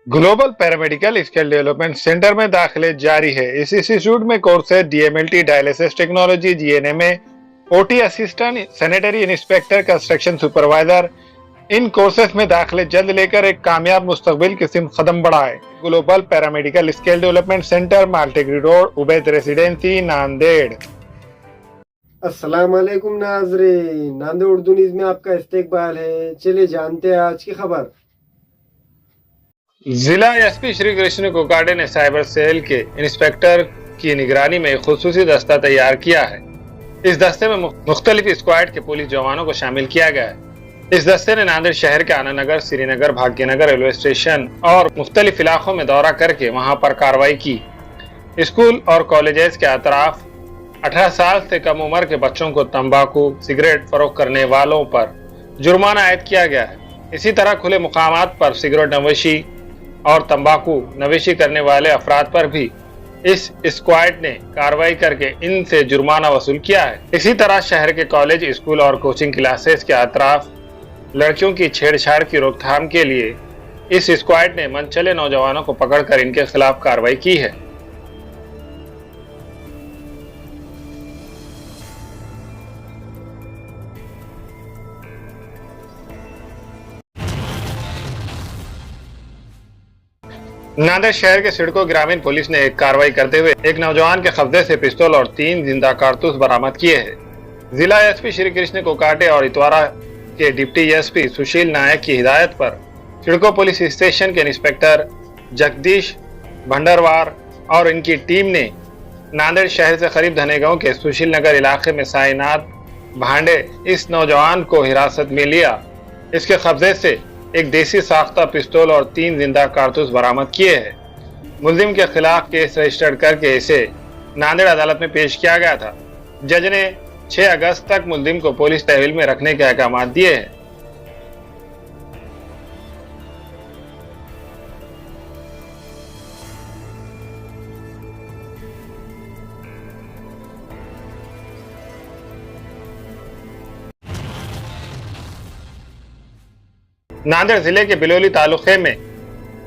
Global paramedical skill development centre में दाखिले जारी है। इस इंस्टीट्यूट में कोर्स है DMLT, dialysis technology, GNMA, OT assistant, sanitary inspector, construction supervisor. इन कोर्सेज में दाखिले जल्द लेकर एक कामयाब मुस्तकबिल की सिमत कदम बढ़ाए। Global paramedical skill development centre, माल्टेगरी रोड, उबैद रेसिडेंसी, नांदेड़। अस्सलाम वालेकुम नाज़रीन, नांदेड़ उर्दू न्यूज़ में आपका इस्तकबाल है। चलिए जानते हैं आज की खबर। जिला एसपी श्री कृष्ण कोकाटे ने साइबर सेल के इंस्पेक्टर की निगरानी में एक खुसूसी दस्ता तैयार किया है। इस दस्ते में मुख्तलिफ स्क्वाड के पुलिस जवानों को शामिल किया गया है। इस दस्ते ने नांदेड़ शहर के आनंदनगर, श्रीनगर, भाग्यनगर रेलवे स्टेशन और मुख्तलिफ इलाकों में दौरा करके वहां पर कार्रवाई की। स्कूल और कॉलेजेस के अतराफ 18 साल से कम उम्र के बच्चों को तंबाकू, सिगरेट फरोख्त करने वालों पर जुर्माना आयद किया गया है। इसी तरह खुले मुकामात पर सिगरेट नवेशी और तंबाकू नवेशी करने वाले अफराद पर भी इस स्क्वाड ने कार्रवाई करके इनसे जुर्माना वसूल किया है। इसी तरह शहर के कॉलेज, स्कूल और कोचिंग क्लासेस के अतराफ लड़कियों की छेड़छाड़ की रोकथाम के लिए इस स्क्वाड ने मनचले नौजवानों को पकड़कर इनके खिलाफ कार्रवाई की है। नांदेड़ शहर के सिडको ग्रामीण पुलिस ने एक कार्रवाई करते हुए एक नौजवान के कब्जे से पिस्तौल और 3 जिंदा कारतूस बरामद किए हैं। जिला एसपी श्री कृष्ण कोकाटे और इतवारा के डिप्टी एसपी सुशील नायक की हिदायत पर सिडको पुलिस स्टेशन के इंस्पेक्टर जगदीश भंडरवार और इनकी टीम ने नांदेड़ शहर से करीब धने गांव के सुशील नगर इलाके में साईनाथ भांडे इस नौजवान को हिरासत में लिया। इसके कब्जे से एक देसी साख्ता पिस्तौल और 3 जिंदा कारतूस बरामद किए हैं। मुलजिम के खिलाफ केस रजिस्टर्ड करके इसे नांदेड़ अदालत में पेश किया गया था। जज ने 6 अगस्त तक मुलजिम को पुलिस तहवील में रखने के अहकाम दिए हैं। नांदेड़ जिले के बिलोली तालुके में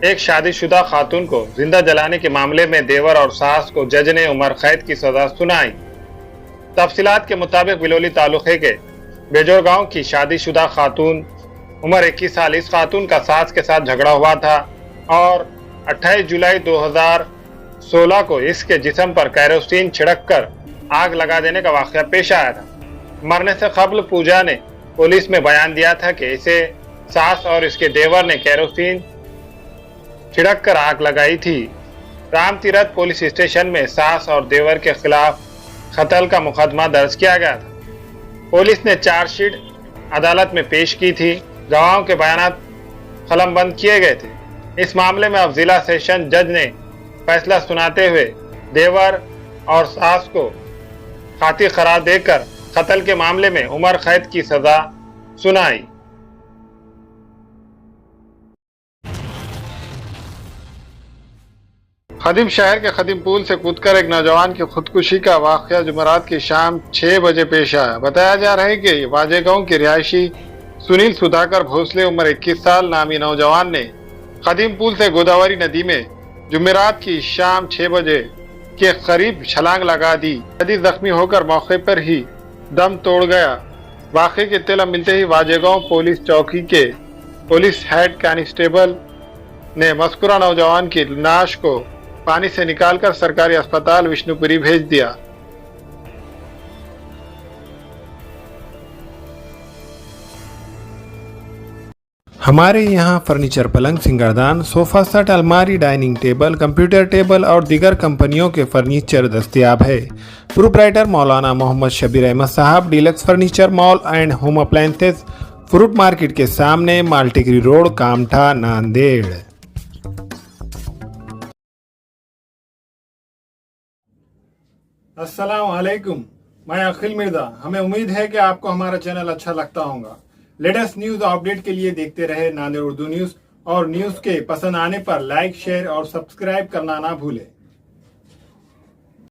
एक शादीशुदा खातून को जिंदा जलाने के मामले में देवर और सास को जज ने उम्र कैद की सजा सुनाई। तफसीलात के मुताबिक बिलोली तालुके के बेजोर गांव की शादीशुदा खातून उम्र 21 साल, इस खातून का सास के साथ झगड़ा हुआ था और 28 जुलाई 2016 को इसके जिस्म पर कैरोसिन छिड़क कर आग लगा देने का वाकया पेश आया था। मरने से कबल पूजा ने पुलिस में बयान दिया था कि इसे सास और इसके देवर ने कैरोसिन छिड़क कर आग लगाई थी। रामतीरथ पुलिस स्टेशन में सास और देवर के खिलाफ कत्ल का मुकदमा दर्ज किया गया था। पुलिस ने चार्जशीट अदालत में पेश की थी। गवाहों के बयान कलमबंद किए गए थे। इस मामले में अब जिला सेशन जज ने फैसला सुनाते हुए देवर और सास को कातिल करार देकर कत्ल के मामले में उम्र कैद की सजा सुनाई। खदीम शहर के खदीम पुल से कूदकर एक नौजवान की खुदकुशी का वाकया जुमेरात की शाम 6 बजे पेश आया। बताया जा रहा है कि वाजेगांव के रिहायशी सुनील सुधाकर भोसले उम्र 21 साल नामी नौजवान ने खदीम पुल से गोदावरी नदी में जुमेरात की शाम 6 बजे के करीब छलांग लगा दी। शदीद जख्मी होकर मौके पर ही दम तोड़ गया। वाकये की इत्तला मिलते ही वाजेगांव पुलिस चौकी के पुलिस हेड कांस्टेबल ने मज़कूरा नौजवान की लाश को पानी से निकालकर सरकारी अस्पताल विष्णुपुरी भेज दिया। हमारे यहाँ फर्नीचर, पलंग, सिंगारदान, सोफा सेट, अलमारी, डाइनिंग टेबल, कंप्यूटर टेबल और दीगर कंपनियों के फर्नीचर दस्तयाब है। प्रोप्राइटर मौलाना मोहम्मद शबीर अहमद साहब, deluxe furniture mall and home appliances, fruit market के सामने, माल्टेगरी रोड, कामठा, नांदेड़। अस्सलाम वालेकुम, मैं अखिल मिर्जा। हमें उम्मीद है कि आपको हमारा चैनल अच्छा लगता होगा। लेटेस्ट न्यूज अपडेट के लिए देखते रहे नांदेड़ उर्दू न्यूज और न्यूज के पसंद आने पर लाइक, शेयर और सब्सक्राइब करना ना भूलें।